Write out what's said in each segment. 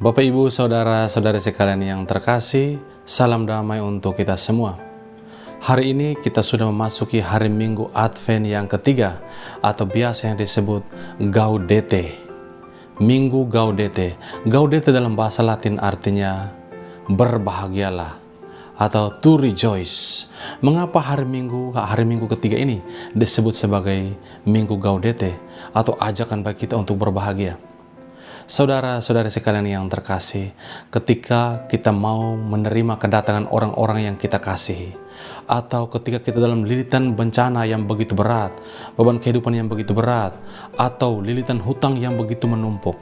Bapak, Ibu, Saudara-saudari sekalian yang terkasih, salam damai untuk kita semua. Hari ini kita sudah memasuki hari Minggu Advent yang ketiga, atau biasa yang disebut Gaudete. Minggu Gaudete. Gaudete dalam bahasa Latin artinya berbahagialah atau to rejoice. Mengapa hari Minggu ketiga ini disebut sebagai Minggu Gaudete atau ajakan bagi kita untuk berbahagia? Saudara-saudari sekalian yang terkasih, ketika kita mau menerima kedatangan orang-orang yang kita kasihi, atau ketika kita dalam lilitan bencana yang begitu berat, beban kehidupan yang begitu berat, atau lilitan hutang yang begitu menumpuk,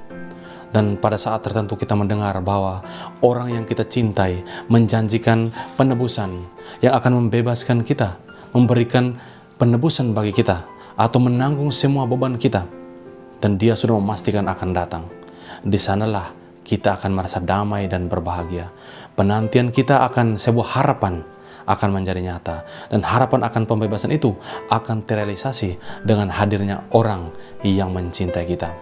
dan pada saat tertentu kita mendengar bahwa orang yang kita cintai menjanjikan penebusan yang akan membebaskan kita, memberikan penebusan bagi kita, atau menanggung semua beban kita, dan dia sudah memastikan akan datang. Di sanalah kita akan merasa damai dan berbahagia. Penantian kita akan sebuah harapan akan menjadi nyata, dan harapan akan pembebasan itu akan terrealisasi dengan hadirnya orang yang mencintai kita.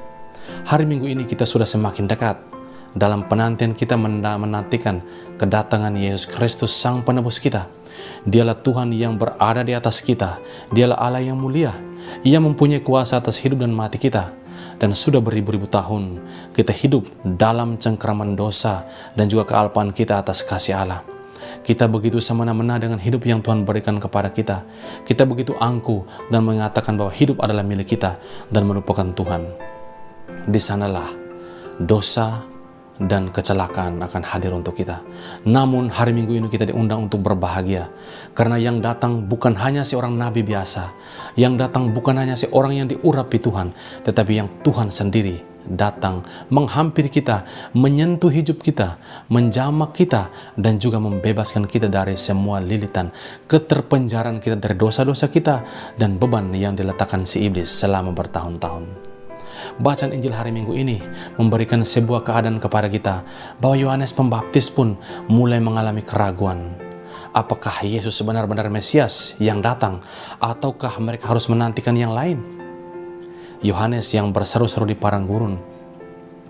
Hari Minggu ini kita sudah semakin dekat dalam penantian kita menantikan kedatangan Yesus Kristus, Sang Penebus kita. Dialah Tuhan yang berada di atas kita. Dialah Allah yang mulia. Ia mempunyai kuasa atas hidup dan mati kita. Dan sudah beribu-ribu tahun kita hidup dalam cengkraman dosa dan juga kealpaan kita atas kasih Allah. Kita begitu semena-mena dengan hidup yang Tuhan berikan kepada kita. Kita begitu angkuh dan mengatakan bahwa hidup adalah milik kita dan merupakan Tuhan. Di sanalah dosa dan kecelakaan akan hadir untuk kita. Namun hari Minggu ini kita diundang untuk berbahagia, karena yang datang bukan hanya seorang nabi biasa, yang datang bukan hanya seorang yang diurapi Tuhan, tetapi yang Tuhan sendiri datang menghampiri kita, menyentuh hidup kita, menjamak kita, dan juga membebaskan kita dari semua lilitan keterpenjaraan kita, dari dosa-dosa kita dan beban yang diletakkan si iblis selama bertahun-tahun. Bacaan Injil hari Minggu ini memberikan sebuah keadaan kepada kita bahwa Yohanes Pembaptis pun mulai mengalami keraguan. Apakah Yesus benar-benar Mesias yang datang, ataukah mereka harus menantikan yang lain? Yohanes yang berseru-seru di padang gurun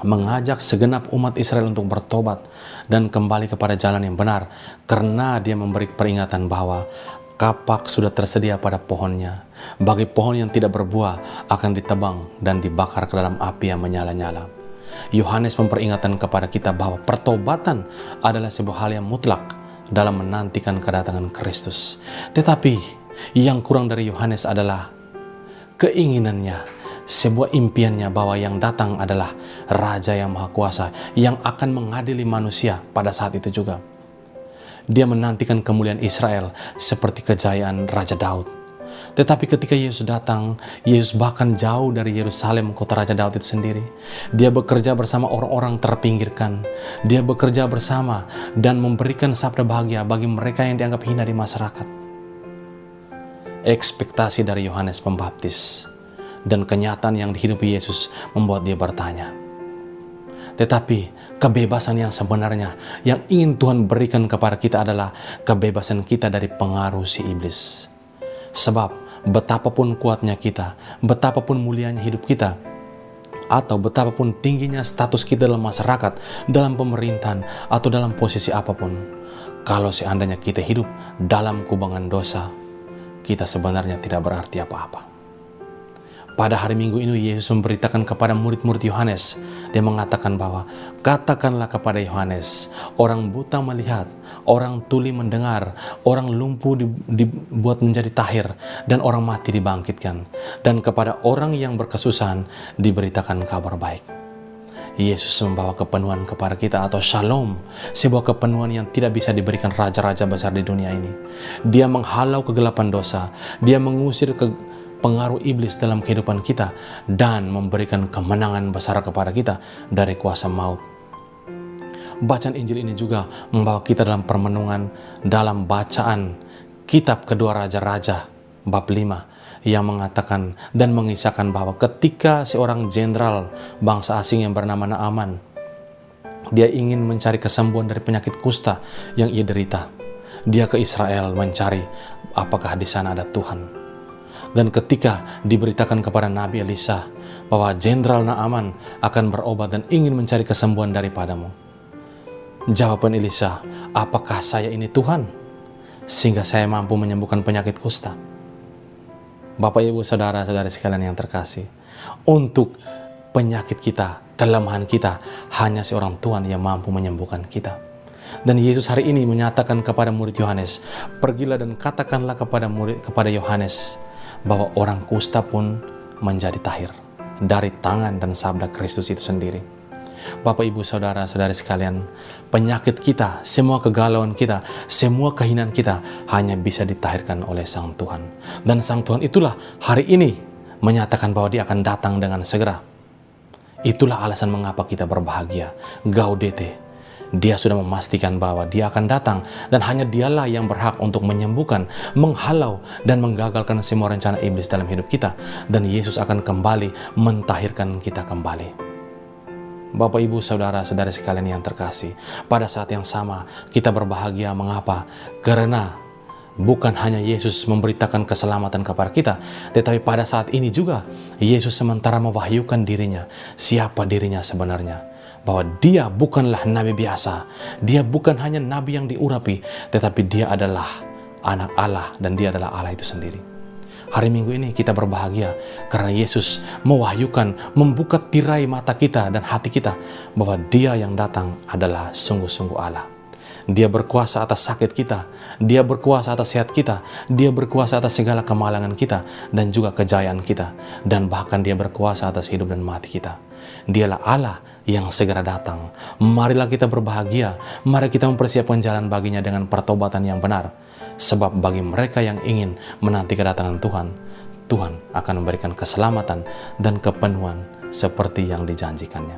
mengajak segenap umat Israel untuk bertobat dan kembali kepada jalan yang benar, karena dia memberi peringatan bahwa kapak sudah tersedia pada pohonnya. Bagi pohon yang tidak berbuah akan ditebang dan dibakar ke dalam api yang menyala-nyala. Yohanes memperingatkan kepada kita bahwa pertobatan adalah sebuah hal yang mutlak dalam menantikan kedatangan Kristus. Tetapi yang kurang dari Yohanes adalah keinginannya, sebuah impiannya bahwa yang datang adalah Raja yang Maha Kuasa yang akan mengadili manusia pada saat itu juga. Dia menantikan kemuliaan Israel seperti kejayaan Raja Daud. Tetapi ketika Yesus datang, Yesus bahkan jauh dari Yerusalem, kota Raja Daud itu sendiri. Dia bekerja bersama orang-orang terpinggirkan. Dia bekerja bersama dan memberikan sabda bahagia bagi mereka yang dianggap hina di masyarakat. Ekspektasi dari Yohanes Pembaptis dan kenyataan yang dihidupi Yesus membuat dia bertanya. Tetapi kebebasan yang sebenarnya yang ingin Tuhan berikan kepada kita adalah kebebasan kita dari pengaruh si iblis. Sebab betapapun kuatnya kita, betapapun mulianya hidup kita, atau betapapun tingginya status kita dalam masyarakat, dalam pemerintahan, atau dalam posisi apapun, kalau seandainya kita hidup dalam kubangan dosa, kita sebenarnya tidak berarti apa-apa. Pada hari Minggu ini Yesus memberitakan kepada murid-murid Yohanes. Dia mengatakan bahwa katakanlah kepada Yohanes, orang buta melihat, orang tuli mendengar, orang lumpuh dibuat menjadi tahir, dan orang mati dibangkitkan. Dan kepada orang yang berkesusahan diberitakan kabar baik. Yesus membawa kepenuhan kepada kita, atau shalom, sebuah kepenuhan yang tidak bisa diberikan raja-raja besar di dunia ini. Dia menghalau kegelapan dosa, dia mengusir pengaruh iblis dalam kehidupan kita, dan memberikan kemenangan besar kepada kita dari kuasa maut. Bacaan Injil ini juga membawa kita dalam permenungan dalam bacaan kitab kedua Raja-Raja bab 5 yang mengatakan dan mengisahkan bahwa ketika seorang jenderal bangsa asing yang bernama Naaman, dia ingin mencari kesembuhan dari penyakit kusta yang ia derita. Dia ke Israel mencari apakah di sana ada Tuhan. Dan ketika diberitakan kepada Nabi Elisa bahwa Jenderal Naaman akan berobat dan ingin mencari kesembuhan daripadamu. Jawaban Elisa, apakah saya ini Tuhan, sehingga saya mampu menyembuhkan penyakit kusta? Bapak, Ibu, Saudara-saudari sekalian yang terkasih, untuk penyakit kita, kelemahan kita, hanya seorang Tuhan yang mampu menyembuhkan kita. Dan Yesus hari ini menyatakan kepada murid Yohanes, pergilah dan katakanlah kepada Yohanes bahwa orang kusta pun menjadi tahir dari tangan dan sabda Kristus itu sendiri. Bapak, Ibu, Saudara-saudari sekalian, penyakit kita, semua kegalauan kita, semua kehinaan kita hanya bisa ditahirkan oleh Sang Tuhan. Dan Sang Tuhan itulah hari ini menyatakan bahwa Dia akan datang dengan segera. Itulah alasan mengapa kita berbahagia. Gaudete. Dia sudah memastikan bahwa Dia akan datang dan hanya Dialah yang berhak untuk menyembuhkan, menghalau, dan menggagalkan semua rencana iblis dalam hidup kita. Dan Yesus akan kembali mentahirkan kita kembali. Bapak, Ibu, Saudara-saudari sekalian yang terkasih, pada saat yang sama kita berbahagia. Mengapa? Karena bukan hanya Yesus memberitakan keselamatan kepada kita, tetapi pada saat ini juga Yesus sementara mewahyukan dirinya, siapa dirinya sebenarnya. Bahwa Dia bukanlah nabi biasa, Dia bukan hanya nabi yang diurapi, tetapi Dia adalah anak Allah dan Dia adalah Allah itu sendiri. Hari Minggu ini kita berbahagia karena Yesus mewahyukan, membuka tirai mata kita dan hati kita bahwa Dia yang datang adalah sungguh-sungguh Allah. Dia berkuasa atas sakit kita, Dia berkuasa atas sehat kita, Dia berkuasa atas segala kemalangan kita dan juga kejayaan kita, dan bahkan Dia berkuasa atas hidup dan mati kita. Dialah Allah yang segera datang. Marilah kita berbahagia, mari kita mempersiapkan jalan baginya dengan pertobatan yang benar. Sebab bagi mereka yang ingin menanti kedatangan Tuhan, Tuhan akan memberikan keselamatan dan kepenuhan seperti yang dijanjikannya.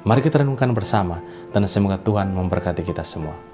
Mari kita renungkan bersama dan semoga Tuhan memberkati kita semua.